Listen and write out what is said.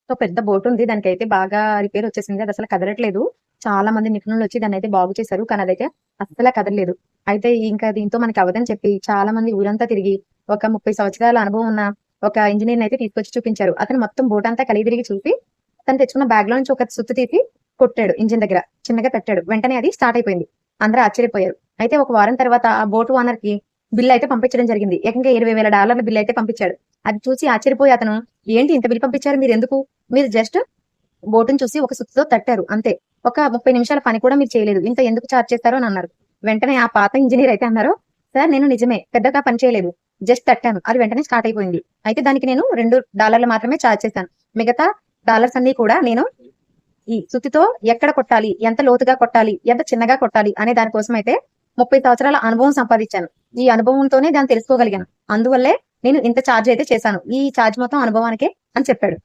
So పెద్ద boat ఉంది. దానికైతే బాగా రిపేర్ వచ్చేసింది. అది అసలు కదలట్లేదు. చాలా మంది నిపుణులు వచ్చి దాన్ని అయితే బాగు చేశారు. కానీ అదైతే అస్సలు కదలలేదు. అయితే ఇంకా దీంతో మనకి అవ్వదని చెప్పి చాలా మంది ఊరంతా తిరిగి ఒక 30 సంవత్సరాల అనుభవం ఉన్న ఒక ఇంజినీర్ అయితే తీసుకొచ్చి చూపించారు. అతను మొత్తం బోట్ అంతా కలిగి తిరిగి చూసి తను తెచ్చుకున్న బ్యాగ్ లో నుంచి ఒక సుత్తి తీసి కొట్టాడు ఇంజిన్ దగ్గర. చిన్నగా పెట్టాడు. వెంటనే అది స్టార్ట్ అయిపోయింది. అందరూ ఆశ్చర్యపోయారు. అయితే ఒక వారం తర్వాత ఆ బోట్ ఓనర్ కి బిల్ అయితే పంపించడం జరిగింది. ఏకంగా $20,000 బిల్ అయితే పంపించాడు. అది చూసి ఆశ్చర్యపోయి అతను, ఏంటి ఇంత బిల్ పంపించారు మీరు ఎందుకు? మీరు జస్ట్ బోటుని చూసి ఒక సుత్తితో తట్టారు అంతే. ఒక 30 నిమిషాల పని కూడా మీరు చేయలేదు. ఇంత ఎందుకు చార్జ్ చేస్తారు అని అన్నారు. వెంటనే ఆ పాత ఇంజనీర్ అయితే అన్నారు, సార్ నేను నిజమే పెద్దగా పని చేయలేదు. జస్ట్ తట్టాను. అది వెంటనే స్టార్ట్ అయిపోయింది. అయితే దానికి నేను $2 మాత్రమే చార్జ్ చేశాను. మిగతా డాలర్స్ అన్ని కూడా నేను ఈ సుత్తితో ఎక్కడ కొట్టాలి, ఎంత లోతుగా కొట్టాలి, ఎంత చిన్నగా కొట్టాలి అనే దానికోసం అయితే 30 సంవత్సరాల అనుభవం సంపాదించాను. ఈ అనుభవంతోనే దాన్ని తెలుసుకోగలిగాను. అందువల్లే నేను ఇంత ఛార్జ్ అయితే చేశాను. ఈ ఛార్జ్ మొత్తం అనుభవానికే అని చెప్పాడు.